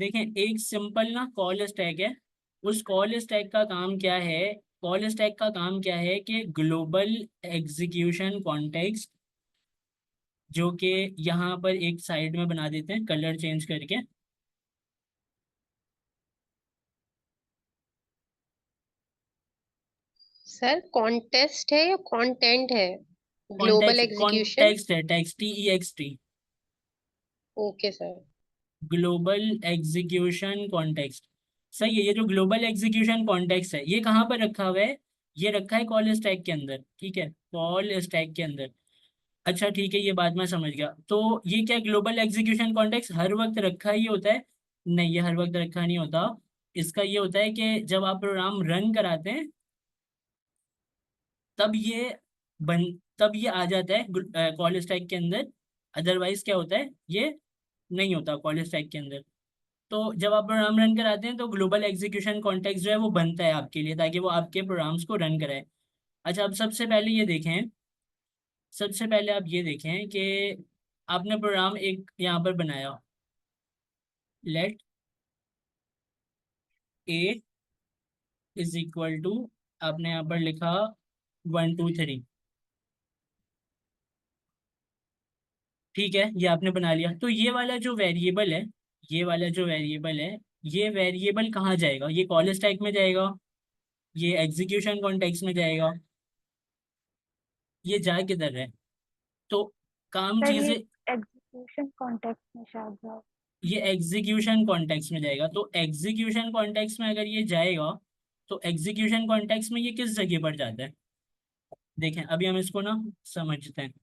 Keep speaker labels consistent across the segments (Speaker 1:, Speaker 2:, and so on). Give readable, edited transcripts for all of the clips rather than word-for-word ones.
Speaker 1: देखें, एक सिंपल ना कॉल स्टैक है। उस कॉल स्टैक का काम क्या है? कॉल स्टैक का काम क्या है कि ग्लोबल एग्जीक्यूशन कॉन्टेक्स्ट, जो कि यहाँ पर एक साइड में बना देते हैं कलर चेंज करके।
Speaker 2: सर कॉन्टेस्ट है या कंटेंट है? Global
Speaker 1: context
Speaker 2: execution.
Speaker 1: कॉन्टेक्स्ट है, text, TEXT।
Speaker 2: Okay sir.
Speaker 1: Global execution context. सही है। ये जो ग्लोबल एग्जीक्यूशन कॉन्टेक्स्ट है, ये कहाँ पर रखा हुआ है? ये रखा है कॉल स्टैक के अंदर। ठीक है, कॉल स्टैक के अंदर। अच्छा ठीक है, ये बात मैं समझ गया। तो ये क्या ग्लोबल एग्जीक्यूशन कॉन्टेक्स्ट हर वक्त रखा ही होता है? नहीं, ये हर वक्त रखा नहीं होता। इसका ये होता है कि जब आप प्रोग्राम रन कराते हैं, तब ये बन तब ये आ जाता है कॉल स्टैक के अंदर। अदरवाइज क्या होता है, ये नहीं होता कॉल स्टैक के अंदर। तो जब आप प्रोग्राम रन कराते हैं तो ग्लोबल एग्जीक्यूशन कॉन्टेक्स्ट जो है वो बनता है आपके लिए, ताकि वो आपके प्रोग्राम्स को रन कराए। अच्छा, अब सबसे पहले आप ये देखें कि आपने प्रोग्राम एक यहाँ पर बनाया। Let A is equal to, आपने यहाँ पर लिखा 1 2 3। ठीक है, ये आपने बना लिया। तो ये वाला जो वेरिएबल है, ये वेरिएबल कहाँ जाएगा? ये कॉल स्टैक में जाएगा, ये एग्जीक्यूशन कॉन्टेक्स्ट में जाएगा, ये जा किधर है? तो काम
Speaker 3: सर ये
Speaker 1: चीजें,
Speaker 3: एग्जीक्यूशन कॉन्टेक्स्ट में शायद जाओ।
Speaker 1: ये एग्जीक्यूशन कॉन्टेक्स्ट में जाएगा। तो एग्जीक्यूशन कॉन्टेक्स्ट में अगर ये जाएगा, तो एग्जीक्यूशन कॉन्टेक्स्ट में ये किस जगह पर जाता है? देखें, अभी हम इसको ना समझते हैं।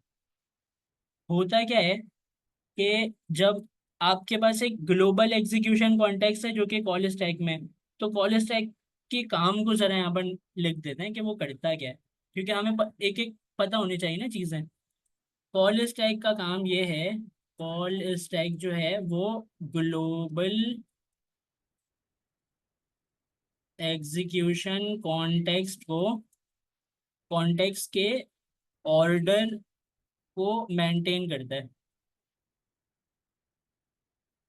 Speaker 1: होता क्या है कि जब आपके पास एक ग्लोबल एग्जीक्यूशन कॉन्टेक्स्ट है जो कि कॉल स्टैक में है, तो कॉल स्टैक के काम को जरा यहाँ पर लिख देते हैं कि वो करता क्या है, क्योंकि हमें एक एक पता होनी चाहिए ना चीजें। कॉल स्टैक का काम ये है, कॉल स्टैक जो है वो ग्लोबल एग्जीक्यूशन कॉन्टेक्स्ट के ऑर्डर को मेंटेन करता है।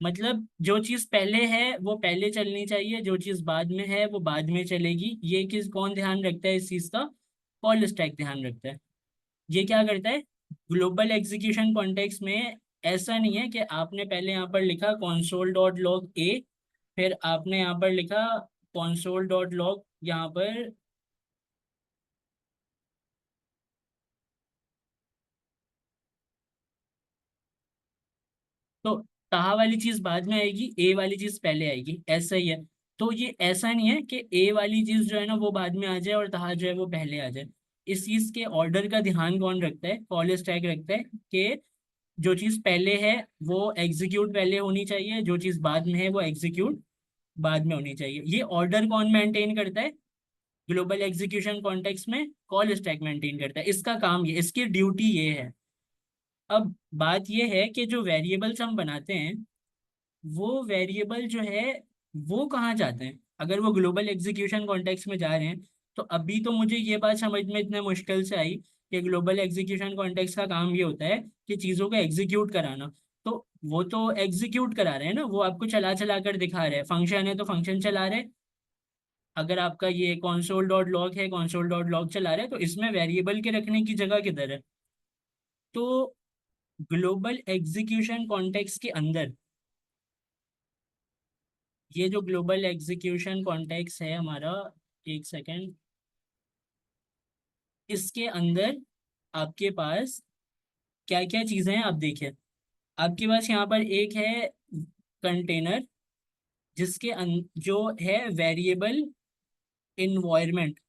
Speaker 1: मतलब जो चीज पहले है वो पहले चलनी चाहिए, जो चीज बाद में है वो बाद में चलेगी। ये किस कौन ध्यान रखता है इस चीज का? कॉल स्टैक ध्यान रखता है। ये क्या करता है? ग्लोबल एग्जीक्यूशन कॉन्टेक्स्ट में ऐसा नहीं है कि आपने पहले यहाँ पर लिखा console.log A, फिर आपने यहाँ पर लिखा console.log यहाँ पर। तो तहा वाली चीज बाद में आएगी, ए वाली चीज पहले आएगी, ऐसा ही है। तो ये ऐसा नहीं है कि ए वाली चीज जो है ना वो बाद में आ जाए और तहा जो है वो पहले आ जाए। इस चीज के ऑर्डर का ध्यान कौन रखता है? कॉल स्टैक रखता है कि जो चीज पहले है वो एग्जीक्यूट पहले होनी चाहिए, जो चीज बाद में है वो एग्जीक्यूट बाद में होनी चाहिए। ये ऑर्डर कौन मेंटेन करता है? ग्लोबल एग्जीक्यूशन कॉन्टेक्स्ट में कॉल स्टैक मेंटेन करता है। इसका काम ये, इसकी ड्यूटी ये है। अब बात ये है कि जो वेरिएबल्स हम बनाते हैं, वो वेरिएबल जो है वो कहाँ जाते हैं? अगर वो ग्लोबल एग्जीक्यूशन कॉन्टेक्स्ट में जा रहे हैं, तो अभी तो मुझे ये बात समझ में इतने मुश्किल से आई कि ग्लोबल एग्जीक्यूशन कॉन्टेक्स्ट का काम ये होता है कि चीज़ों को एग्जीक्यूट कराना। तो वो तो एग्जीक्यूट करा रहे हैं ना, वो आपको चला चला कर दिखा रहे हैं। फंक्शन है तो फंक्शन चला रहे हैं। अगर आपका ये console.log है, console.log चला रहे हैं, तो इसमें वेरिएबल के रखने की जगह किधर है? तो ग्लोबल एग्जीक्यूशन कॉन्टेक्स्ट के अंदर, ये जो ग्लोबल एग्जीक्यूशन कॉन्टेक्स्ट है हमारा, एक सेकेंड, इसके अंदर आपके पास क्या क्या चीजें हैं आप देखिए। आपके पास यहाँ पर एक है कंटेनर, जो है वेरिएबल इन्वायरमेंट।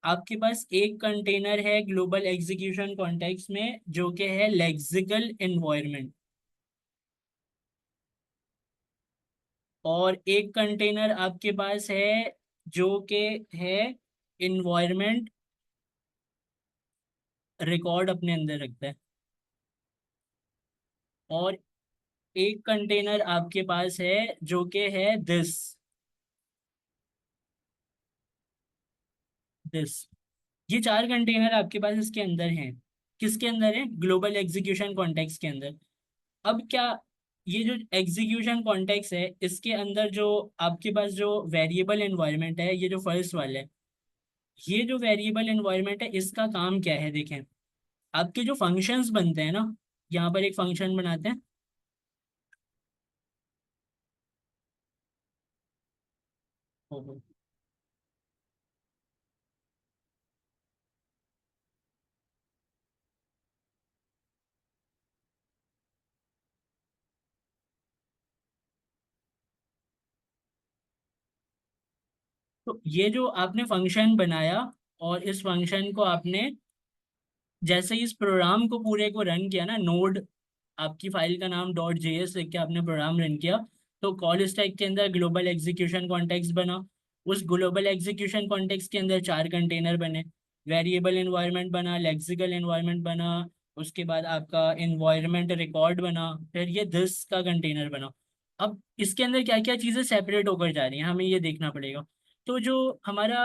Speaker 1: आपके पास एक कंटेनर है ग्लोबल एग्जीक्यूशन कॉन्टेक्स्ट में जो कि है लेक्सिकल इन्वायरमेंट, और एक कंटेनर आपके पास है जो कि है इन्वायरमेंट रिकॉर्ड अपने अंदर रखता है, और एक कंटेनर आपके पास है जो कि है दिस। ये चार कंटेनर आपके पास इसके अंदर हैं। किसके अंदर है? ग्लोबल एग्जीक्यूशन कॉन्टेक्स्ट के अंदर। अब क्या ये जो एग्जीक्यूशन कॉन्टेक्स्ट है इसके अंदर जो आपके पास जो वेरिएबल एनवायरनमेंट है, ये जो फर्स्ट वाला है, ये जो वेरिएबल एनवायरनमेंट है इसका काम क्या है देखें। आपके जो फंक्शंस बनते हैं ना, यहाँ पर एक फंक्शन बनाते हैं। ओहो। तो ये जो आपने फंक्शन बनाया और इस फंक्शन को आपने जैसे ही इस प्रोग्राम को पूरे को रन किया ना, नोड आपकी फाइल का नाम डॉट जेएस लिख के आपने प्रोग्राम रन किया, तो कॉल स्टैक के अंदर ग्लोबल एग्जीक्यूशन कॉन्टेक्स्ट बना। उस ग्लोबल एग्जीक्यूशन कॉन्टेक्स्ट के अंदर 4 कंटेनर बने। वेरिएबल एनवायरनमेंट बना, लेक्सिकल एनवायरनमेंट बना, उसके बाद आपका एनवायरनमेंट रिकॉर्ड बना, फिर ये दिस का कंटेनर बना। अब इसके अंदर क्या क्या चीज़ें सेपरेट होकर जा रही हैं हमें ये देखना पड़ेगा। तो जो हमारा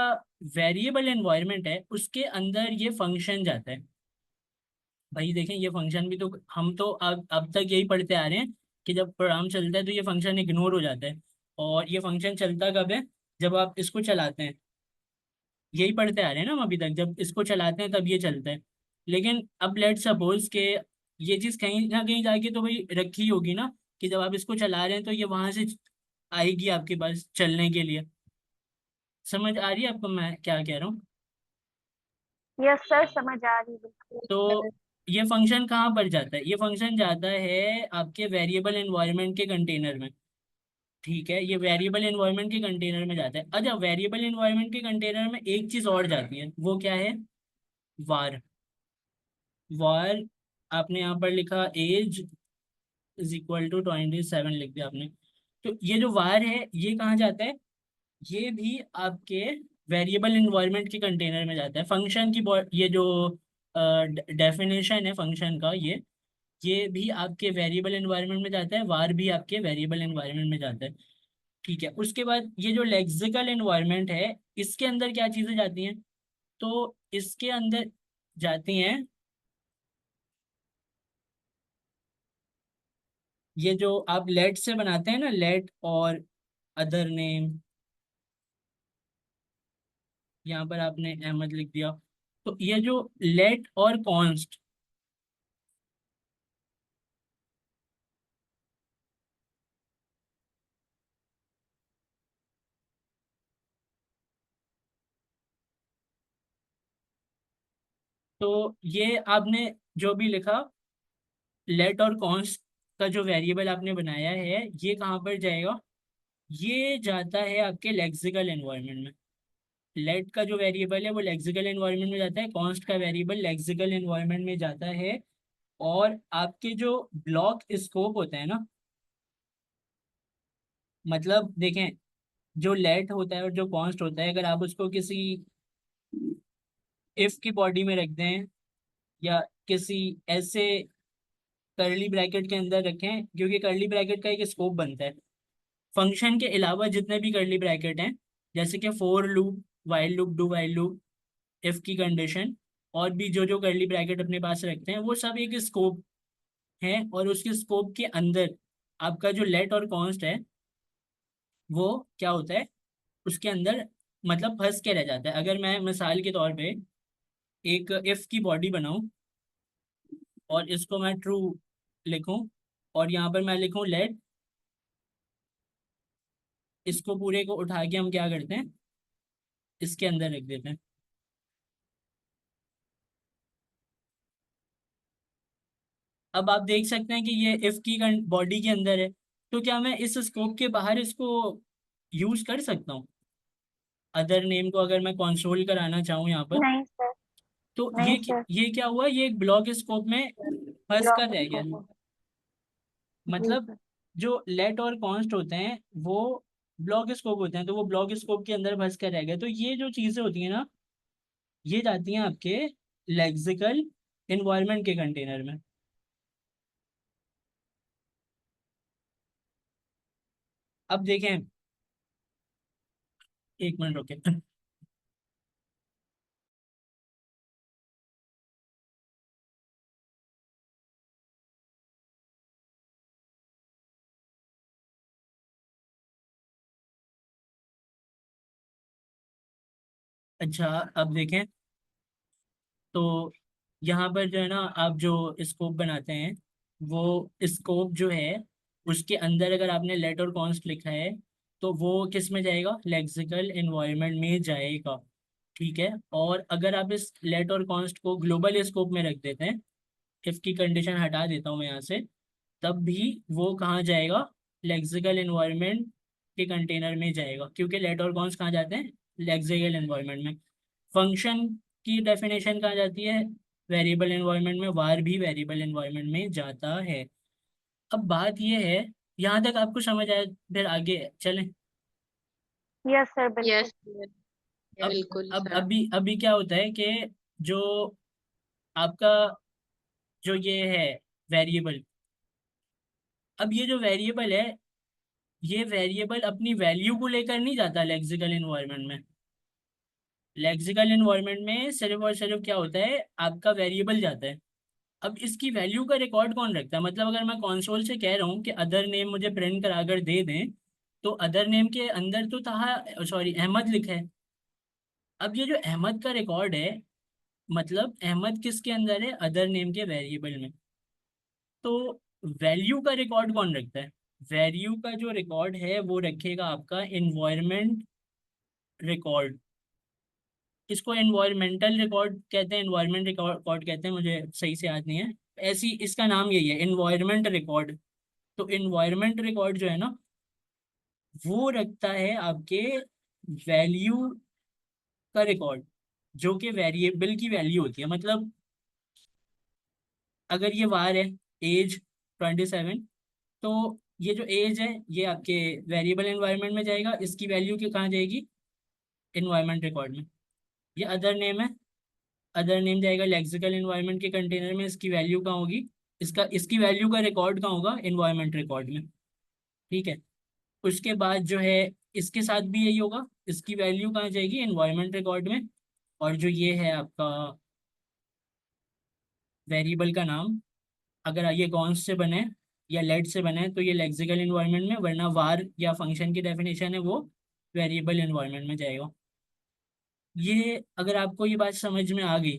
Speaker 1: वेरिएबल एनवायरनमेंट है उसके अंदर ये फंक्शन जाता है। भाई देखें, ये फंक्शन भी तो हम तो अब तक यही पढ़ते आ रहे हैं कि जब प्रोग्राम चलता है तो ये फंक्शन इग्नोर हो जाता है। और ये फंक्शन चलता कब है? जब आप इसको चलाते हैं। यही पढ़ते आ रहे हैं ना हम अभी तक, जब इसको चलाते हैं तब ये चलता है। लेकिन अब लेट सपोज के ये चीज़ कहीं ना कहीं जाके तो भाई रखी होगी ना, कि जब आप इसको चला रहे हैं तो ये वहां से आएगी आपके पास चलने के लिए। समझ आ रही है आपको मैं क्या कह रहा हूँ?
Speaker 3: यस सर, समझ आ रही बिल्कुल।
Speaker 1: तो ये फंक्शन कहाँ पर जाता है? ये फंक्शन जाता है आपके वेरिएबल एनवायरनमेंट के कंटेनर में। ठीक है, ये वेरिएबल एनवायरनमेंट के कंटेनर में जाता है। अच्छा, वेरिएबल एनवायरनमेंट के कंटेनर में एक चीज और जाती है, वो क्या है? वार। वार आपने यहाँ पर लिखा एज इज इक्वल टू 27 लिख दिया आपने। तो ये जो वार है ये कहाँ जाता है? ये भी आपके वेरिएबल एनवायरनमेंट के कंटेनर में जाता है। फंक्शन की ये जो डेफिनेशन है फंक्शन का, ये भी आपके वेरिएबल एनवायरनमेंट में जाता है, वार भी आपके वेरिएबल एनवायरनमेंट में जाता है। ठीक है, उसके बाद ये जो लेक्सिकल एनवायरनमेंट है इसके अंदर क्या चीजें जाती हैं? तो इसके अंदर जाती हैं ये जो आप लेट से बनाते हैं ना, लेट और अदर नेम, यहाँ पर आपने अहमद लिख दिया। तो ये जो लेट और कॉन्स्ट, तो ये आपने जो भी लिखा, लेट और कॉन्स्ट का जो वेरिएबल आपने बनाया है ये कहाँ पर जाएगा? ये जाता है आपके लेक्सिकल एनवायरनमेंट में। लेट का जो वेरिएबल है वो लेक्सिकल एनवायरनमेंट में जाता है, कॉन्स्ट का वेरिएबल लेक्सिकल एनवायरनमेंट में जाता है। और आपके जो ब्लॉक स्कोप होते हैं ना, मतलब देखें, जो लेट होता है और जो कॉन्स्ट होता है, अगर आप उसको किसी इफ की बॉडी में रख दें या किसी ऐसे करली ब्रैकेट के अंदर रखें, क्योंकि करली ब्रैकेट का एक स्कोप बनता है। फंक्शन के अलावा जितने भी करली ब्रैकेट हैं, जैसे कि for loop, while loop, do while loop, if की कंडीशन, और भी जो जो करली ब्रैकेट अपने पास रखते हैं, वो सब एक स्कोप है। और उसके स्कोप के अंदर आपका जो लेट और कॉन्स्ट है वो क्या होता है? उसके अंदर मतलब फंस के रह जाता है। अगर मैं मिसाल के तौर पे एक इफ की बॉडी बनाऊं और इसको मैं ट्रू लिखूं, और यहाँ पर मैं लिखूं लेट, इसको पूरे को उठा के हम क्या करते हैं, इसके अंदर रख देते हैं। अब आप देख सकते हैं कि ये इफ की बॉडी के अंदर है। तो क्या मैं इस स्कोप के बाहर इसको यूज कर सकता हूँ? अदर नेम को अगर मैं कंसोल कराना चाहूँ यहाँ पर,
Speaker 3: नहीं सर।
Speaker 1: तो
Speaker 3: नहीं सर।
Speaker 1: ये क्या हुआ, ये एक ब्लॉक स्कोप में फंस कर
Speaker 3: ब्लॉक
Speaker 1: रह गया।
Speaker 3: स्कोप होगा। जी
Speaker 1: मतलब
Speaker 3: सर।
Speaker 1: जो लेट और कॉन्स्ट होते हैं वो ब्लॉक स्कोप होते हैं, तो वो ब्लॉक स्कोप के अंदर फंस कर रह गए। तो ये जो चीजें होती हैं ना, ये जाती हैं आपके लेक्सिकल इन्वायरमेंट के कंटेनर में। अब देखें, एक मिनट रुके। अच्छा, अब देखें तो यहाँ पर जो है ना, आप जो स्कोप बनाते हैं, वो स्कोप जो है उसके अंदर अगर आपने लेट और कॉन्स्ट लिखा है तो वो किस में जाएगा, लेक्सिकल एनवायरनमेंट में जाएगा। ठीक है, और अगर आप इस लेट और कॉन्स्ट को ग्लोबल स्कोप में रख देते हैं, इफ की कंडीशन हटा देता हूँ मैं यहाँ से, तब भी वो कहाँ जाएगा, लेक्सिकल एनवायरनमेंट के कंटेनर में जाएगा, क्योंकि लेट और कॉन्स्ट कहाँ जाते हैं, लेक्सिकल एनवायरनमेंट में। फंक्शन की डेफिनेशन कहाँ जाती है, वेरिएबल एनवायरनमेंट में, var भी वेरिएबल एनवायरनमेंट में जाता है। अब बात ये है, यहाँ तक आपको समझ आया, फिर आगे चलें।
Speaker 3: यस सर, बिल्कुल।
Speaker 2: यस
Speaker 1: अब
Speaker 2: बिल्कुल
Speaker 1: अब
Speaker 2: सर।
Speaker 1: अभी अभी क्या होता है कि जो आपका जो ये है वेरिएबल, अब ये जो वेरिएबल है, ये वेरिएबल अपनी वैल्यू को लेकर नहीं जाता लेक्सिकल एनवायरनमेंट में। लेक्सिकल एनवायरनमेंट में सिर्फ और सिर्फ क्या होता है, आपका वेरिएबल जाता है। अब इसकी वैल्यू का रिकॉर्ड कौन रखता है, मतलब अगर मैं कंसोल से कह रहा हूँ कि अदर नेम मुझे प्रिंट करा कर दे दें, तो अदर नेम के अंदर तो था, सॉरी, अहमद लिखा है। अब ये जो अहमद का रिकॉर्ड है, मतलब अहमद किसके अंदर है, अदर नेम के वेरिएबल में। तो वैल्यू का रिकॉर्ड कौन रखता है, वैल्यू का जो रिकॉर्ड है वो रखेगा आपका इन्वायरमेंट रिकॉर्ड। इसको एनवायरमेंटल रिकॉर्ड कहते हैं, एनवायरमेंट रिकॉर्ड कहते हैं, मुझे सही से याद नहीं है। ऐसी इसका नाम यही है, एनवायरमेंट रिकॉर्ड। तो एनवायरमेंट रिकॉर्ड जो है ना, वो रखता है आपके वैल्यू का रिकॉर्ड, जो कि वेरिएबल की वैल्यू होती है। मतलब अगर ये वार है, एज 27, तो ये जो एज है ये आपके वेरिएबल एनवायरनमेंट में जाएगा, इसकी वैल्यू की कहाँ जाएगी, एनवायरनमेंट रिकॉर्ड में। ये अदर नेम है, अदर नेम जाएगा लेक्सिकल एनवायरनमेंट के कंटेनर में, इसकी वैल्यू कहाँ होगी, इसकी वैल्यू का रिकॉर्ड कहाँ होगा, एनवायरनमेंट रिकॉर्ड में। ठीक है, उसके बाद जो है इसके साथ भी यही होगा, इसकी वैल्यू कहाँ जाएगी, एनवायरनमेंट रिकॉर्ड में। और जो ये है आपका वेरिएबल का नाम, अगर ये कॉन्स से बने या लेट से बने तो ये लेक्सिकल एनवायरनमेंट में, वरना वार या फंक्शन की डेफिनेशन है वो वेरिएबल एनवायरनमेंट में जाएगा। ये अगर आपको ये बात समझ में आ गई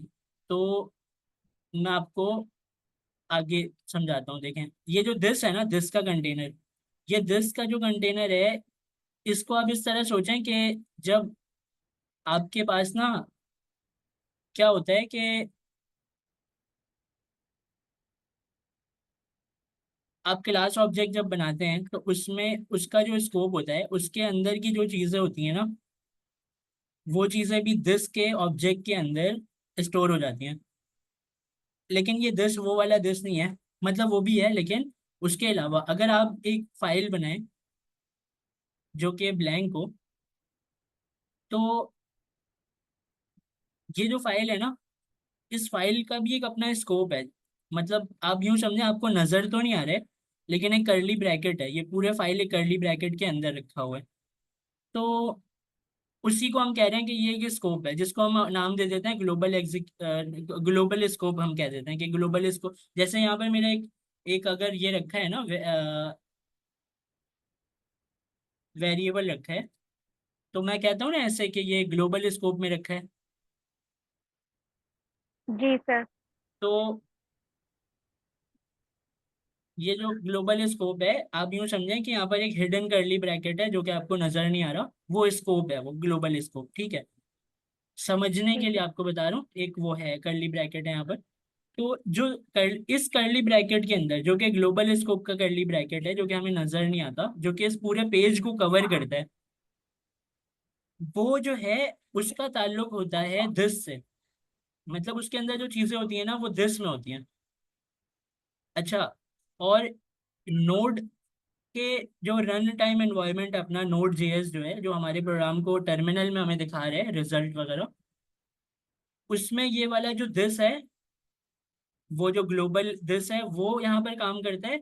Speaker 1: तो मैं आपको आगे समझाता हूँ। देखें, ये जो दिस है ना, दिस का कंटेनर, ये दिस का जो कंटेनर है, इसको आप इस तरह सोचें कि जब आपके पास ना क्या होता है कि आप क्लास ऑब्जेक्ट जब बनाते हैं तो उसमें उसका जो स्कोप होता है, उसके अंदर की जो चीज़ें होती हैं ना, वो चीज़ें भी दिस के ऑब्जेक्ट के अंदर स्टोर हो जाती हैं। लेकिन ये दिस वो वाला दिस नहीं है, मतलब वो भी है, लेकिन उसके अलावा अगर आप एक फाइल बनाएं जो कि ब्लैंक हो, तो ये जो फाइल है ना, इस फाइल का भी एक अपना स्कोप है। मतलब आप यूं समझें, आपको नजर तो नहीं आ रहा है, लेकिन एक कर्ली ब्रैकेट है, ये पूरे फाइल एक कर्ली ब्रैकेट के अंदर रखा हुआ है। तो उसी को हम कह रहे हैं कि ये एक स्कोप है, जिसको हम नाम दे देते हैं ग्लोबल स्कोप। हम कह देते हैं कि ग्लोबल स्कोप, जैसे यहाँ पर मेरा एक अगर ये रखा है ना, वेरिएबल रखा है, तो मैं कहता हूँ ना ऐसे कि ये ग्लोबल स्कोप में रखा है।
Speaker 3: जी सर।
Speaker 1: तो ये जो ग्लोबल स्कोप है, आप यूं समझें कि यहाँ पर एक हिडन कर्ली ब्रैकेट है जो कि आपको नजर नहीं आ रहा, वो स्कोप है, वो ग्लोबल स्कोप। ठीक है, समझने के
Speaker 3: ठीक
Speaker 1: लिए
Speaker 3: है।
Speaker 1: आपको बता रहा हूँ, एक वो है कर्ली ब्रैकेट है यहाँ पर। तो जो इस कर्ली ब्रैकेट के अंदर, जो कि ग्लोबल स्कोप का कर्ली ब्रैकेट है, जो कि हमें नजर नहीं आता, जो कि इस पूरे पेज को कवर करता है, वो जो है उसका ताल्लुक होता है दिस से। मतलब उसके अंदर जो चीजें होती हैं ना, वो दिस में होती हैं। अच्छा, और नोड के जो रन टाइम एनवायरनमेंट, अपना नोड जेएस जो है, जो हमारे प्रोग्राम को टर्मिनल में हमें दिखा रहे हैं रिजल्ट वगैरह, उसमें ये वाला जो दिस है, वो जो ग्लोबल दिस है, वो यहाँ पर काम करता है।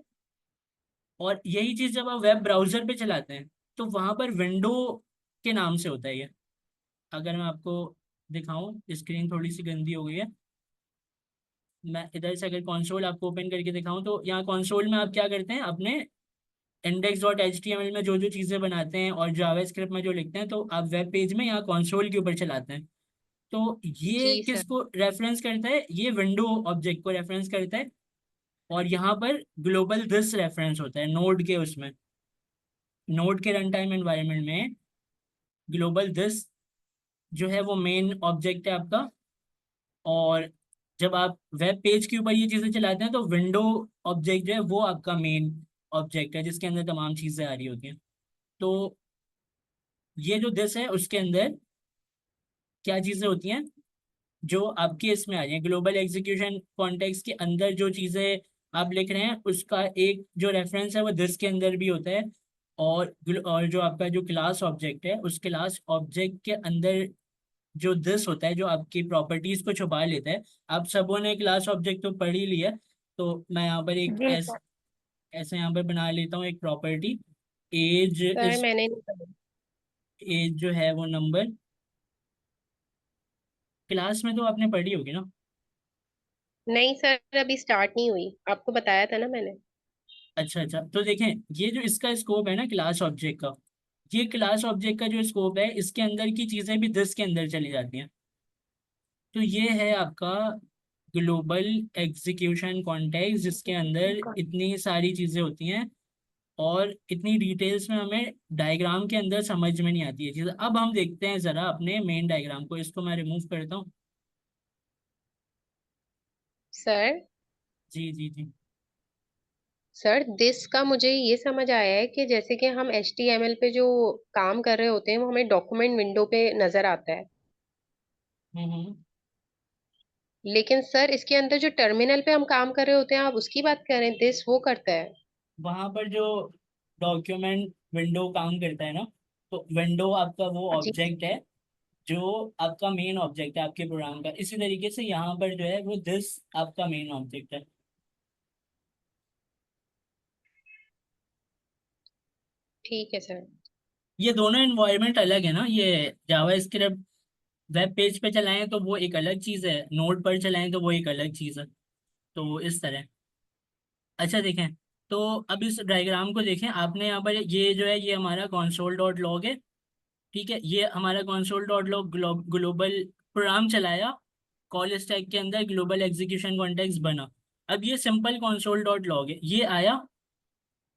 Speaker 1: और यही चीज जब आप वेब ब्राउजर पे चलाते हैं तो वहां पर विंडो के नाम से होता है ये। अगर मैं आपको दिखाऊं, स्क्रीन थोड़ी सी गंदी हो गई है, मैं इधर से अगर कंसोल आपको ओपन करके दिखाऊं, तो यहाँ कंसोल में आप क्या करते हैं, अपने index.html में जो जो चीज़ें बनाते हैं और जावास्क्रिप्ट में जो लिखते हैं, तो आप वेब पेज में यहाँ कंसोल के ऊपर चलाते हैं। तो ये
Speaker 2: जी सर।
Speaker 1: किसको रेफरेंस करता है, ये विंडो ऑब्जेक्ट को रेफरेंस करता है। और यहाँ पर ग्लोबल दिस रेफरेंस होता है नोड के उसमें, नोड के रन टाइम एनवायरनमेंट में ग्लोबल दिस जो है वो मेन ऑब्जेक्ट है आपका। और जब आप वेब पेज के ऊपर ये चीज़ें चलाते हैं तो विंडो ऑब्जेक्ट जो है वो आपका मेन ऑब्जेक्ट है, जिसके अंदर तमाम चीज़ें आ रही होती हैं। तो ये जो दिस है उसके अंदर क्या चीज़ें होती हैं जो आपके इसमें आ रही हैं, ग्लोबल एग्जीक्यूशन कॉन्टेक्स्ट के अंदर जो चीज़ें आप लिख रहे हैं उसका एक जो रेफरेंस है वो दिस के अंदर भी होता है। और जो आपका जो क्लास ऑब्जेक्ट है उस क्लास ऑब्जेक्ट के अंदर जो दिस होता है जो आपकी प्रॉपर्टीज को छुपा लेता है। आप सबों ने क्लास ऑब्जेक्ट तो पढ़ ही लिया, तो मैं यहाँ पर एक
Speaker 3: जी सर।
Speaker 1: ऐसे यहाँ पर बना लेता हूँ एक प्रॉपर्टी। एज
Speaker 2: सर
Speaker 1: इज,
Speaker 2: मैंने नहीं पढ़ा।
Speaker 1: एज जो है वो नंबर, क्लास में तो आपने पढ़ी होगी ना।
Speaker 2: नहीं सर, अभी स्टार्ट नहीं हुई, आपको बताया था ना मैंने।
Speaker 1: अच्छा अच्छा, तो देखें ये जो इसका स्कोप है ना क्लास ऑब्जेक्ट का, ये क्लास ऑब्जेक्ट का जो स्कोप है इसके अंदर की चीजें भी दिस के अंदर चली जाती हैं। तो ये है आपका ग्लोबल एग्जीक्यूशन कॉन्टेक्स्ट जिसके अंदर इतनी सारी चीजें होती हैं और इतनी डिटेल्स में हमें डायग्राम के अंदर समझ में नहीं आती है चीज़। अब हम देखते हैं जरा अपने मेन डायग्राम को, इसको मैं रिमूव करता हूँ।
Speaker 2: सर।
Speaker 1: जी जी जी।
Speaker 2: सर दिस का मुझे ये समझ आया है कि जैसे कि हम HTML पे जो काम कर रहे होते हैं वो हमें डॉक्यूमेंट विंडो पे नजर आता है।
Speaker 1: हम्म।
Speaker 2: लेकिन सर इसके अंदर जो टर्मिनल पे हम काम कर रहे होते हैं, आप उसकी बात कर रहे हैं, दिस वो करता है।
Speaker 1: वहां पर जो डॉक्यूमेंट विंडो काम करता है ना, तो विंडो आपका वो
Speaker 2: जी।
Speaker 1: ऑब्जेक्ट है जो आपका मेन ऑब्जेक्ट है आपके प्रोग्राम का। इसी तरीके से यहाँ पर जो है वो दिस आपका मेन ऑब्जेक्ट है।
Speaker 2: ठीक है सर।
Speaker 1: ये दोनों इन्वायरमेंट अलग है ना, ये जावा स्क्रिप्ट वेब पेज पे चलाएं तो वो एक अलग चीज़ है, नोड पर चलाएं तो वो एक अलग चीज़ है। तो इस तरह। अच्छा देखें, तो अब इस डायग्राम को देखें आपने, यहाँ पर ये जो है ये हमारा console डॉट लॉग है। ठीक है, ये हमारा console dot log global program चलाया, कॉल स्टैक के अंदर ग्लोबल एग्जीक्यूशन कॉन्टेक्स्ट बना। अब ये सिंपल console डॉट लॉग है, ये आया।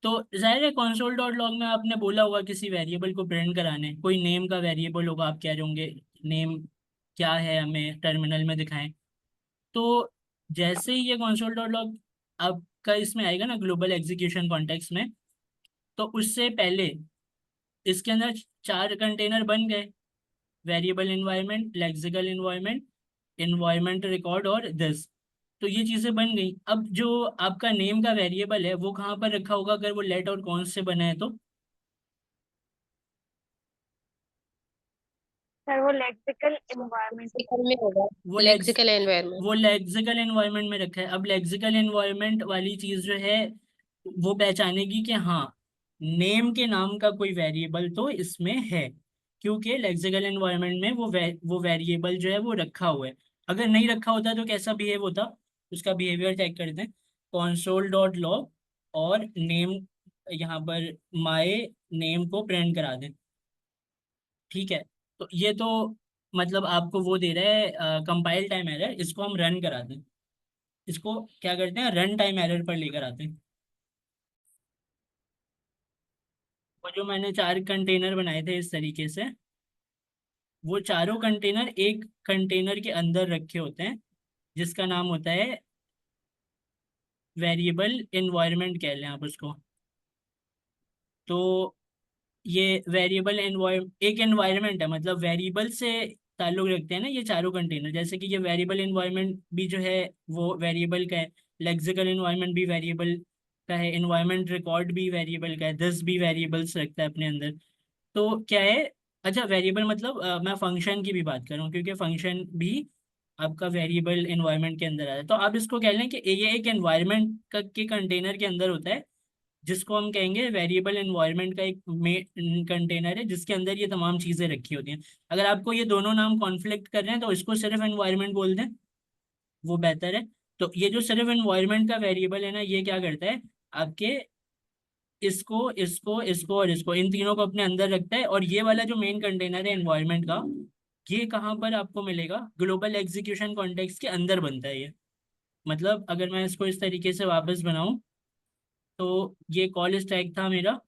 Speaker 1: तो जाहिर है console डॉट लॉग में आपने बोला होगा किसी वेरिएबल को प्रिंट कराने, कोई नेम का वेरिएबल होगा, आप कह रहे होंगे नेम क्या है हमें टर्मिनल में दिखाएं। तो जैसे ही ये console डॉट लॉग आपका इसमें आएगा ना ग्लोबल एग्जीक्यूशन कॉन्टेक्स्ट में, तो उससे पहले इसके अंदर चार कंटेनर बन गए, variable environment, lexical environment, environment record और दिस। तो ये चीज़ें बन गई। अब जो आपका नेम का वेरिएबल है वो कहाँ पर रखा होगा अगर वो लेट और कॉन्स से बना है तो।
Speaker 3: सर वो लेक्सिकल एनवायरनमेंट।
Speaker 2: लेक्सिकल में होगा।
Speaker 1: वो लेक्स
Speaker 2: लेक्सिकल एनवायरनमेंट।
Speaker 1: वो लेक्सिकल एनवायरनमेंट में रखा है। अब लेक्सिकल एनवायरनमेंट वाली चीज़ जो है वो पहचानेगी कि हाँ नेम के नाम का कोई वेरिएबल तो इसमें है, क्योंकि लेक्सिकल एनवायरनमेंट में वो वेरिएबल जो है वो रखा हुआ है। अगर नहीं रखा होता तो कैसा बिहेव होता, उसका बिहेवियर चेक करते हैं। console डॉट लॉग और नेम, यहाँ पर माय नेम को प्रिंट करा दें। ठीक है, तो ये तो मतलब आपको वो दे रहा है कंपाइल टाइम एरर, इसको हम रन करा दें। इसको क्या करते हैं, रन टाइम एरर पर लेकर आते हैं। वो जो मैंने चार कंटेनर बनाए थे इस तरीके से, वो चारों कंटेनर एक कंटेनर के अंदर रखे होते हैं जिसका नाम होता है वेरिएबल एनवायरनमेंट कह लें आप उसको। तो ये वेरिएबल एक एनवायरनमेंट है, मतलब वेरिएबल से ताल्लुक रखते हैं ना ये चारों कंटेनर। जैसे कि ये वेरिएबल एनवायरनमेंट भी जो है वो वेरिएबल का है, लेक्सिकल एनवायरनमेंट भी वेरिएबल का है, एनवायरनमेंट रिकॉर्ड भी वेरिएबल का है, दिस भी वेरिएबल्स रखता है अपने अंदर। तो क्या है, अच्छा वेरिएबल मतलब मैं फंक्शन की भी बात कर रहा हूँ क्योंकि फंक्शन भी आपका वेरिएबल एनवायरनमेंट के अंदर आता है। तो आप इसको कह लें कि ये एक एनवायरनमेंट के कंटेनर के अंदर होता है जिसको हम कहेंगे वेरिएबल एनवायरनमेंट का एक कंटेनर है जिसके अंदर ये तमाम चीज़ें रखी होती हैं। अगर आपको ये दोनों नाम कॉन्फ्लिक्ट कर रहे हैं तो इसको सिर्फ एनवायरनमेंट बोल दें, वो बेहतर है। तो ये जो सिर्फ एनवायरनमेंट का वेरिएबल है ना, ये क्या करता है आपके इसको इसको इसको और इसको इन तीनों को अपने अंदर रखता है। और ये वाला जो मेन कंटेनर है एनवायरनमेंट का, ये कहाँ पर आपको मिलेगा, ग्लोबल एग्जीक्यूशन कॉन्टेक्स्ट के अंदर बनता है ये। मतलब अगर मैं इसको इस तरीके से वापस बनाऊं, तो ये कॉल स्टैक था मेरा,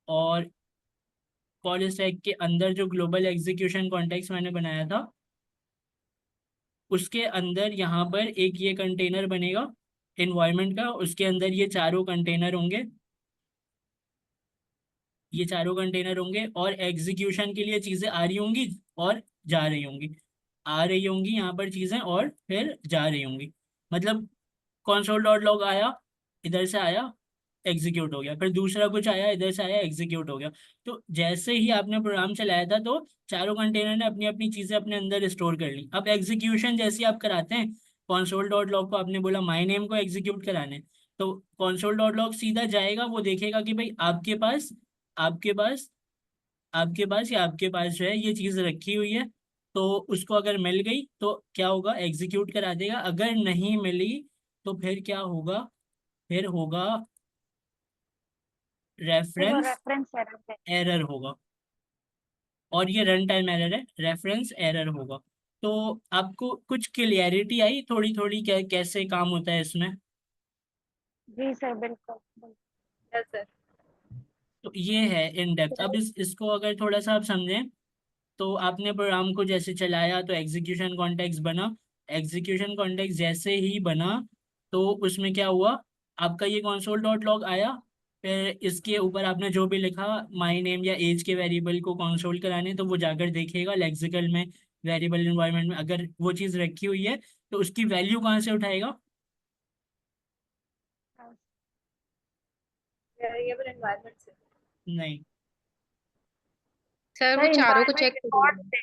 Speaker 1: और कॉल स्टैक के अंदर जो ग्लोबल एग्जीक्यूशन कॉन्टेक्स्ट मैंने बनाया था, उसके अंदर यहाँ पर एक ये कंटेनर बनेगा इन्वायरमेंट का, उसके अंदर ये चारों कंटेनर होंगे, ये चारों कंटेनर होंगे, और एग्जीक्यूशन के लिए चीज़ें आ रही होंगी और जा रही होंगी, आ रही होंगी यहाँ पर चीज़ें और फिर जा रही होंगी। मतलब console डॉट लॉग आया, इधर से आया, एग्जीक्यूट हो गया, फिर दूसरा कुछ आया, इधर से आया, एग्जीक्यूट हो गया। तो जैसे ही आपने प्रोग्राम चलाया था, तो चारों कंटेनर ने अपनी अपनी चीज़ें अपने अंदर स्टोर कर ली। अब एग्जीक्यूशन जैसे आप कराते हैं, console डॉट लॉग को आपने बोला माई नेम को एग्जीक्यूट कराने, तो console डॉट लॉग सीधा जाएगा, वो देखेगा कि भाई आपके पास या आपके पास जो है ये चीज़ रखी हुई है, तो उसको अगर मिल गई तो क्या होगा, एग्जीक्यूट करा देगा। अगर नहीं मिली तो फिर क्या होगा, फिर होगा
Speaker 3: फिर वो
Speaker 1: रेफरेंस
Speaker 3: रेफरेंस एरर दे।
Speaker 1: एरर होगा, और ये रन टाइम एरर है, रेफरेंस एरर होगा। तो आपको कुछ क्लियरिटी आई थोड़ी थोड़ी, कैसे काम होता है इसमें?
Speaker 3: जी सर, बिल्कुल बिल्कुल।
Speaker 2: Yes sir.
Speaker 1: तो ये है इन डेप्थ। अब इसको अगर थोड़ा सा आप समझें, तो आपने प्रोग्राम को जैसे चलाया तो एग्जीक्यूशन कॉन्टेक्स्ट बना, एग्जीक्यूशन कॉन्टेक्स्ट जैसे ही बना, तो उसमें क्या हुआ, आपका ये console डॉट लॉग आया, फिर इसके ऊपर आपने जो भी लिखा, माई नेम या एज के वेरिएबल को कंसोल कराने, तो वो जाकर देखेगा लेक्सिकल में, वेरिएबल इन्वायरमेंट में अगर वो चीज़ रखी हुई है, तो उसकी वैल्यू कहाँ से उठाएगा?
Speaker 2: वेरिएबल एनवायरनमेंट से।
Speaker 1: नहीं,
Speaker 2: सर वो
Speaker 3: सर
Speaker 2: चारों को
Speaker 3: इन्वायरमेंट
Speaker 2: चेक
Speaker 3: रिकॉर्ड
Speaker 2: करेंगे।
Speaker 3: से,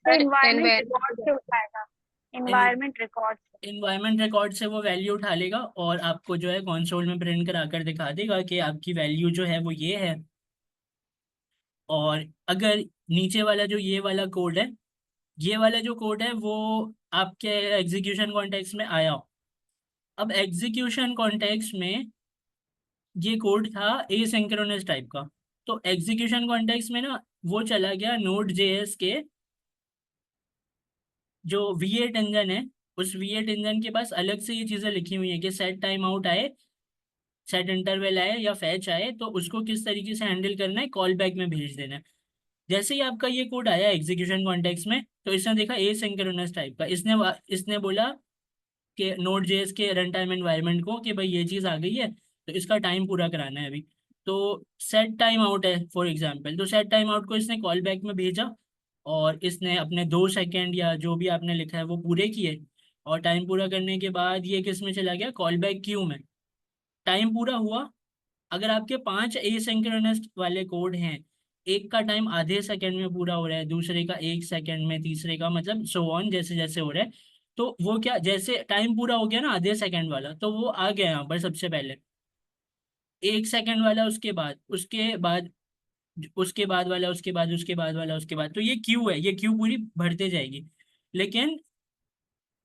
Speaker 3: सर
Speaker 2: सर
Speaker 3: इन्वायरमेंट रिकॉर्ड से
Speaker 2: एनवायरनमेंट।
Speaker 3: उठाएगा। इन्वायरमेंट रिकॉर्ड से।
Speaker 1: इन्वायरमेंट रिकॉर्ड से वो वैल्यू उठा लेगा और आपको जो है कंसोल में प्रिंट करा कर दिखा देगा कि आपकी वैल्यू जो है वो ये है। और अगर नीचे वाला जो ये वाला कोड है, ये वाला जो कोड है वो आपके एग्जीक्यूशन कॉन्टेक्स्ट में आया। अब एग्जीक्यूशन कॉन्टेक्स्ट में ये कोड था एसिंक्रोनस टाइप का, तो एग्जीक्यूशन कॉन्टेक्स्ट में ना वो चला गया नोड जेएस के जो V8 इंजन है, उस V8 इंजन के पास अलग से ये चीज़ें लिखी हुई है कि सेट टाइम आउट आए, सेट इंटरवल आए या फैच आए, तो उसको किस तरीके से हैंडल करना है, कॉल बैक में भेज देना है। जैसे ही आपका ये कोड आया एग्जीक्यूशन कॉन्टेक्स्ट में, तो इसने देखा एसिंक्रोनस टाइप का, इसने बोला कि नोड जेएस के रन टाइम एनवायरनमेंट को कि भाई ये चीज़ आ गई है, तो इसका टाइम पूरा कराना है अभी। तो सेट टाइम आउट है फॉर एग्जांपल, तो सेट टाइम आउट को इसने कॉल बैक में भेजा, और इसने अपने 2 सेकेंड या जो भी आपने लिखा है वो पूरे किए, और टाइम पूरा करने के बाद ये किस में चला गया, कॉल बैक क्यू में। टाइम पूरा हुआ। अगर आपके 5 एसिंक्रोनस वाले कोड हैं, एक का टाइम आधे सेकंड में पूरा हो रहा है, दूसरे का 1 सेकंड में, तीसरे का मतलब सो ऑन जैसे जैसे हो रहा है, तो वो क्या, जैसे टाइम पूरा हो गया ना आधे सेकंड वाला, तो वो आ गया यहाँ पर सबसे पहले, 1 सेकंड वाला, उसके बाद वाला, उसके बाद वाला, उसके बाद, तो ये क्यू है, ये क्यू पूरी भरते जाएगी। लेकिन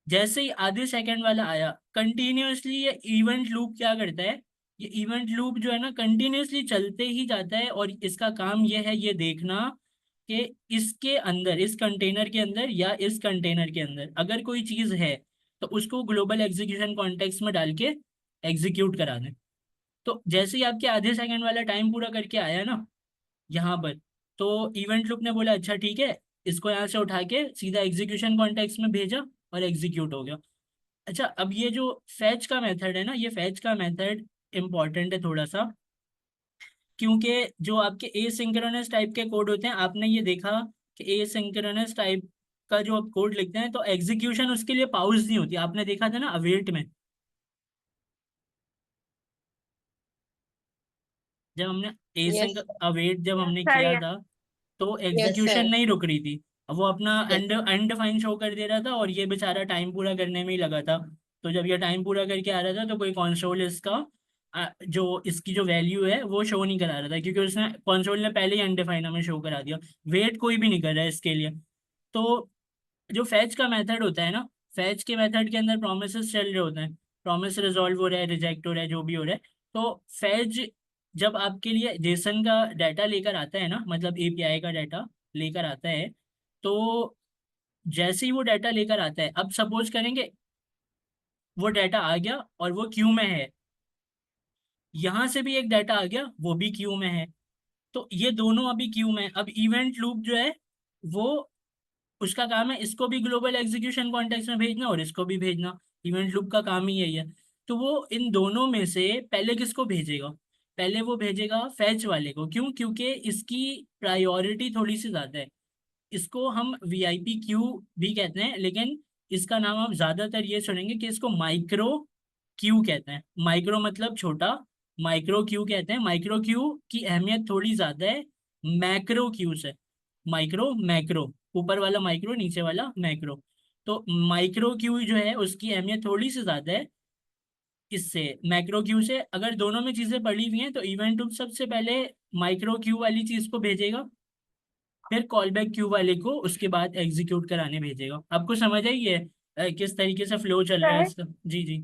Speaker 1: जैसे ही आधे सेकंड वाला आया, कंटिन्यूअसली ये इवेंट लूप क्या करता है, ये इवेंट लूप जो है ना कंटिन्यूअसली चलते ही जाता है, और इसका काम ये है ये देखना कि इसके अंदर, इस कंटेनर के अंदर या इस कंटेनर के अंदर अगर कोई चीज़ है, तो उसको ग्लोबल एग्जीक्यूशन कॉन्टेक्स्ट में डाल के एग्जीक्यूट करा दें। तो जैसे ही आपके आधे सेकंड वाला टाइम पूरा करके आया ना यहाँ पर, तो इवेंट लूप ने बोला अच्छा ठीक है, इसको यहाँ से उठा के सीधा एग्जीक्यूशन कॉन्टेक्स्ट में भेजा और एग्जीक्यूट हो गया। अच्छा, अब ये जो फैच का मेथड है ना, ये फैच का मेथड इम्पॉर्टेंट है थोड़ा सा, क्योंकि जो आपके एसिंक्रोनस टाइप के कोड होते हैं, आपने ये देखा कि एसिंक्रोनस टाइप का जो आप कोड लिखते हैं, तो एग्जीक्यूशन उसके लिए पाउज नहीं होती, आपने देखा था ना अवेट में, जब हमने
Speaker 2: यस
Speaker 1: एसिंक अवेट जब
Speaker 3: यस
Speaker 1: हमने
Speaker 3: सर,
Speaker 1: किया
Speaker 3: यस।
Speaker 1: था, तो
Speaker 2: यस
Speaker 1: एग्जीक्यूशन
Speaker 2: सर।
Speaker 1: नहीं रुक रही थी। अब वो अपना
Speaker 2: यस।
Speaker 1: अनडिफाइंड शो कर दे रहा था, और ये बेचारा टाइम पूरा करने में ही लगा था। तो जब ये टाइम पूरा करके आ रहा था, तो कोई कंसोल इसका जो इसकी जो वैल्यू है वो शो नहीं करा रहा था, क्योंकि उसने कंसोल ने पहले ही अनडिफाइंड हमें शो करा दिया। वेट कोई भी नहीं कर रहा है इसके लिए। तो जो फैच का मेथड होता है ना, फैच के मेथड के अंदर प्रोमिसेस चल रहे होते हैं, प्रॉमिस रिजॉल्व हो रहा है, रिजेक्ट हो रहा है, जो भी हो रहा है। तो फैच जब आपके लिए जेसन का डाटा लेकर आता है ना, मतलब एपीआई का डाटा लेकर आता है, तो जैसे ही वो डाटा लेकर आता है, अब सपोज करेंगे वो डाटा आ गया और वो क्यू में है, यहाँ से भी एक डाटा आ गया वो भी क्यू में है, तो ये दोनों अभी क्यू में है। अब इवेंट लूप जो है वो, उसका काम है इसको भी ग्लोबल एग्जीक्यूशन कॉन्टेक्स्ट में भेजना और इसको भी भेजना। इवेंट लूप का काम ही यही है। तो वो इन दोनों में से पहले किसको भेजेगा? पहले वो भेजेगा फैच वाले को। क्यों? क्योंकि इसकी प्रायोरिटी थोड़ी सी ज्यादा है। इसको हम वीआईपी क्यू भी कहते हैं, लेकिन इसका नाम आप ज्यादातर ये सुनेंगे कि इसको माइक्रो क्यू कहते हैं। माइक्रो मतलब छोटा, माइक्रो क्यू कहते हैं। माइक्रो क्यू की अहमियत थोड़ी ज्यादा है मैक्रो क्यू से। माइक्रो, मैक्रो, ऊपर वाला माइक्रो, नीचे वाला मैक्रो। तो माइक्रो क्यू जो है उसकी अहमियत थोड़ी सी ज्यादा है इससे, मैक्रो क्यू से। अगर दोनों में चीजें पड़ी हुई हैं तो इवेंट लूप सबसे पहले माइक्रो क्यू वाली चीज को भेजेगा, फिर कॉल बैक क्यू वाले को उसके बाद एग्जीक्यूट कराने भेजेगा। आपको समझ आई है किस तरीके से फ्लो चल रहा है
Speaker 3: सर
Speaker 1: इसका? जी जी।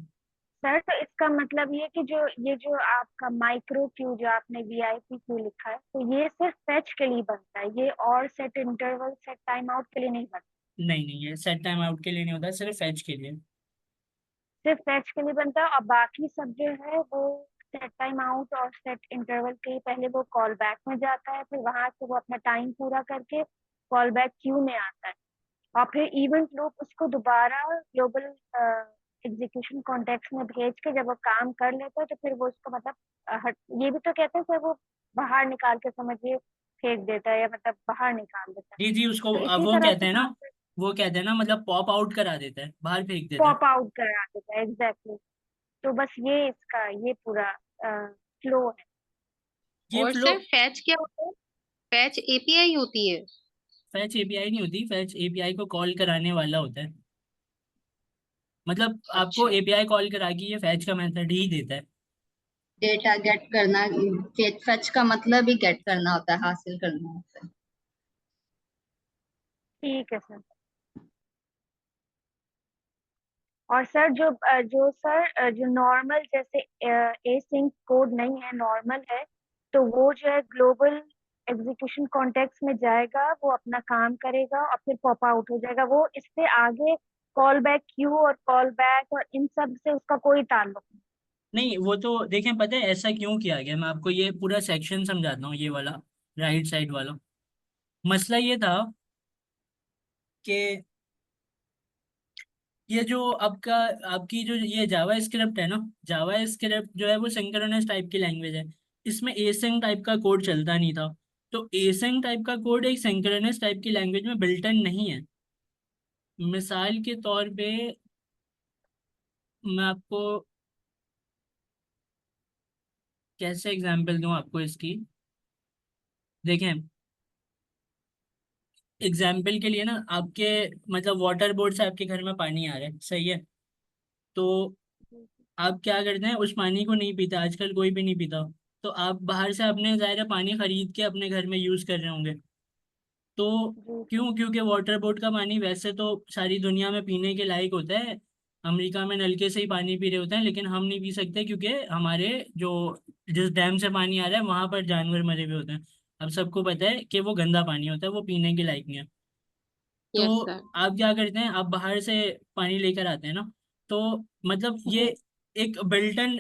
Speaker 3: सर तो इसका मतलब ये कि जो ये जो आपका माइक्रो क्यू जो आपने वीआईपी क्यू लिखा है, तो ये सिर्फ फेच के लिए बनता है, ये और set interval set time out के लिए नहीं बनता।
Speaker 1: नहीं नहीं, ये सेट टाइम आउट के लिए नहीं होता, सिर्फ फैच के लिए।
Speaker 3: सिर्फ फेच के लिए बनता है, और बाकी सब जो है वो सेट टाइम आउट और सेट इंटरवल के लिए पहले वो कॉल बैक में जाता है, फिर वहां से वो अपना टाइम पूरा करके कॉल बैक क्यू में आता है, और फिर इवेंट लूप उसको दोबारा ग्लोबल एग्जीक्यूशन कॉन्टेक्स्ट में भेज के जब वो काम कर लेता है, तो फिर वो उसको मतलब ये भी तो कहते हैं सर, वो बाहर निकाल के समझिए फेंक देता है, या मतलब बाहर निकाल देता है।
Speaker 1: जी जी, उसको
Speaker 3: तो इसी
Speaker 1: वो
Speaker 3: तरह
Speaker 1: कहते
Speaker 3: से
Speaker 1: हैं ना,
Speaker 3: काम कर
Speaker 1: वो कहते हैं ना, मतलब पॉप आउट करा देता है, बाहर फेंक देता है।
Speaker 3: पॉप आउट करा देता है, एग्जैक्टली। तो बस ये इसका ये पूरा फ्लो है।
Speaker 1: ये
Speaker 2: और
Speaker 1: फ्लो।
Speaker 2: सर फैच क्या होता है? फैच एपीआई होती है?
Speaker 1: फैच एपीआई नहीं होती, फैच एपीआई को कॉल कराने वाला होता है। मतलब आपको
Speaker 2: अच्छा।
Speaker 1: एपीआई कॉल करा के ये फैच का मेथड ही देता है।
Speaker 4: डेटा गेट करना, फेच का मतलब ही गेट करना होता है, हासिल करना होता है।
Speaker 3: ठीक है सर। और सर जो नॉर्मल जैसे एसिंक कोड नहीं है, नॉर्मल है, तो वो जो है ग्लोबल एग्जीक्यूशन कॉन्टेक्स्ट में जाएगा, वो अपना काम करेगा और फिर पॉप आउट हो जाएगा। वो इससे आगे कॉल बैक क्यू और कॉल बैक और इन सब से उसका कोई ताल्लुक नहीं।
Speaker 1: नहीं, वो तो देखें, पता है ऐसा क्यों किया गया? मैं आपको ये पूरा सेक्शन समझाता हूँ, ये वाला राइट साइड वाला। मसला ये था कि ये जो आपका, आपकी जो ये जावा स्क्रिप्ट है ना, जावा स्क्रिप्ट जो है वो सिंक्रोनस टाइप की लैंग्वेज है। इसमें एसिंक टाइप का कोड चलता नहीं था। तो एसिंक टाइप का कोड एक सिंक्रोनस टाइप की लैंग्वेज में बिल्ट इन नहीं है। मिसाल के तौर पे मैं आपको कैसे एग्जांपल दूं आपको इसकी? देखें, एग्जाम्पल के लिए ना, आपके मतलब वाटर बोर्ड से आपके घर में पानी आ रहा है, सही है? तो आप क्या करते हैं, उस पानी को नहीं पीते, आजकल कोई भी नहीं पीता। तो आप बाहर से अपने ज़ाहिर है पानी खरीद के अपने घर में यूज़ कर रहे होंगे। तो
Speaker 3: जी सर।
Speaker 1: क्यों? क्योंकि वाटर बोर्ड का पानी वैसे तो सारी दुनिया में पीने के लायक होता है। अमेरिका में नलके से ही पानी पी रहे होते हैं, लेकिन हम नहीं पी सकते क्योंकि हमारे जो, जिस डैम से पानी आ रहा है वहां पर जानवर मरे हुए होते हैं। अब सबको पता है कि वो गंदा पानी होता है, वो पीने के लायक नहीं है।
Speaker 2: यस
Speaker 1: तो
Speaker 2: सर।
Speaker 1: आप क्या करते हैं, आप बाहर से पानी लेकर आते हैं ना, तो मतलब ये एक बिल्टन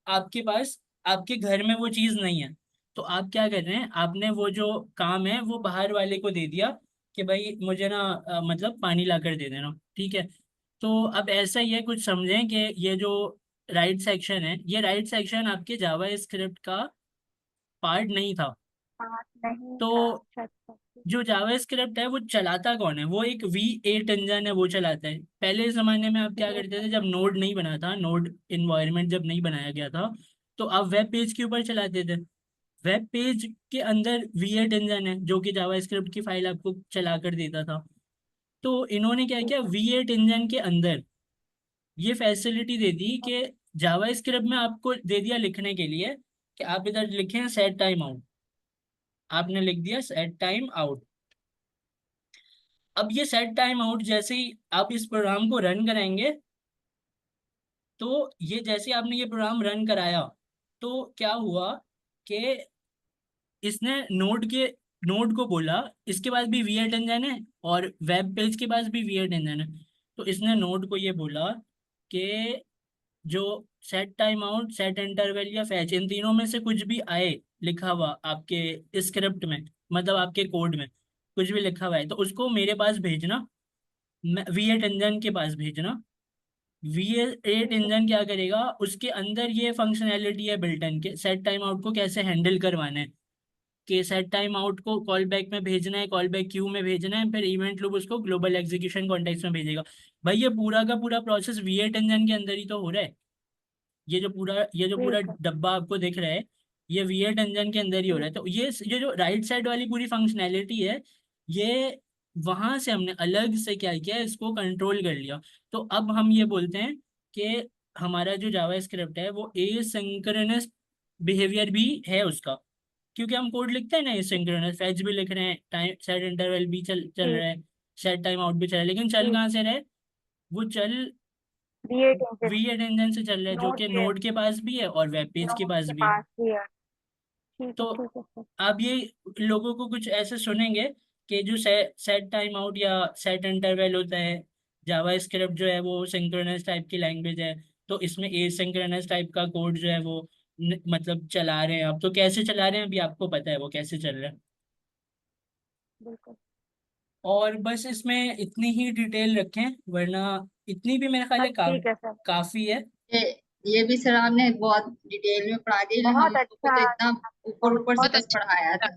Speaker 1: आपके पास, आपके घर में वो चीज़ नहीं है। तो आप क्या कर रहे हैं, आपने वो जो काम है वो बाहर वाले को दे दिया कि भाई मुझे ना मतलब पानी ला कर दे देना, ठीक है? तो अब ऐसा ही है, कुछ समझें कि ये जो राइट सेक्शन है, ये राइट सेक्शन आपके जावा स्क्रिप्ट का पार्ट नहीं था।
Speaker 3: बात नहीं
Speaker 1: तो
Speaker 3: था, अच्छा अच्छा ठीक।
Speaker 1: जो जावास्क्रिप्ट है वो चलाता कौन है? वो एक V8 इंजन है, वो चलाता है। पहले जमाने में आप क्या
Speaker 3: जी
Speaker 1: करते
Speaker 3: सर।
Speaker 1: थे, जब नोड नहीं बना था, नोड इन्वायरमेंट जब नहीं बनाया गया था, तो आप वेब पेज के ऊपर चलाते थे। वेब पेज के अंदर V8 इंजन है जो कि जावास्क्रिप्ट की फाइल आपको चला कर देता था। तो इन्होंने क्या
Speaker 3: जी
Speaker 1: किया,
Speaker 3: सर।
Speaker 1: V8 इंजन के अंदर ये फैसिलिटी दे दी कि जावास्क्रिप्ट में आपको दे दिया लिखने के लिए कि आप इधर लिखें सेट टाइम आउट। आपने लिख दिया सेट टाइम आउट। अब ये सेट टाइम आउट जैसे ही आप इस प्रोग्राम को रन कराएंगे, तो ये जैसे आपने ये प्रोग्राम रन कराया, तो क्या हुआ कि इसने नोड के नोड को बोला इसके पास भी V8 इंजन है और वेब पेज के पास भी V8 इंजन है, तो इसने नोड को ये बोला कि जो set time out, set interval या फैच, इन तीनों में से कुछ भी आए लिखा हुआ आपके स्क्रिप्ट में, मतलब आपके कोड में कुछ भी लिखा हुआ है, तो उसको मेरे पास भेजना, V8 इंजन के पास भेजना। V8
Speaker 3: ठीक है।
Speaker 1: इंजन क्या करेगा, उसके अंदर ये फंक्शनैलिटी है बिल्ट इन के सेट टाइम आउट को कैसे हैंडल करवाना है, कि सेट टाइम आउट को कॉल बैक में भेजना है, कॉल बैक क्यू में भेजना है, फिर इवेंट लूप उसको ग्लोबल एग्जीक्यूशन कॉन्टेक्स्ट में भेजेगा। भाई ये पूरा का पूरा प्रोसेस V8 इंजन के अंदर ही तो हो रहा है। ये जो पूरा
Speaker 3: ठीक है।
Speaker 1: डब्बा आपको दिख रहा है, ये V8 इंजन के अंदर ही हो रहा है। तो ये जो राइट साइड वाली पूरी फंक्शनैलिटी है, ये वहां से हमने अलग से क्या किया, इसको कंट्रोल कर लिया। तो अब हम ये बोलते हैं कि हमारा जो जावा स्क्रिप्ट है वो एसिंक्रोनस बिहेवियर भी है उसका, क्योंकि हम कोड लिखते हैं ना एसिंक्रोनस, फैच भी लिख रहे हैं, टाइम सेट इंटरवल भी चल चल
Speaker 3: ठीक।
Speaker 1: रहा है, सेट टाइम आउट भी चल रहा है, लेकिन चल
Speaker 3: ठीक।
Speaker 1: कहाँ से रहा है, वो चल
Speaker 3: V8 इंजन
Speaker 1: V8 इंजन से चल रहा है, जो
Speaker 3: नोड
Speaker 1: कि
Speaker 3: के
Speaker 1: नोड के पास भी है और वेब पेज के
Speaker 3: नोड
Speaker 1: पास
Speaker 3: के
Speaker 1: भी है।
Speaker 3: पास भी है। ठीक है।
Speaker 1: तो
Speaker 3: ठीक है सर।
Speaker 1: आप ये लोगों को कुछ ऐसे सुनेंगे कि जो सेट टाइम आउट या सेट इंटरवल होता है, जावा स्क्रिप्ट जो है वो सिंक्रोनस टाइप की लैंग्वेज है, तो इसमें एसिंक्रोनस टाइप का कोड जो है वो मतलब चला रहे हैं। अब तो कैसे चला रहे हैं अभी आपको पता है वो कैसे चल रहा है।
Speaker 3: बिल्कुल।
Speaker 1: और बस इसमें इतनी ही डिटेल रखें, वरना इतनी भी मेरे ख्याल
Speaker 3: हाँ
Speaker 1: है
Speaker 3: ठीक है सर।
Speaker 1: काफी है।
Speaker 4: ये ये भी सर आपने बहुत डिटेल में पढ़ा दिया,
Speaker 3: बहुत
Speaker 4: हम लोग को
Speaker 3: अच्छा।
Speaker 4: तो इतना ऊपर ऊपर से
Speaker 2: बहुत
Speaker 4: बस
Speaker 2: अच्छा।
Speaker 4: पढ़ाया था।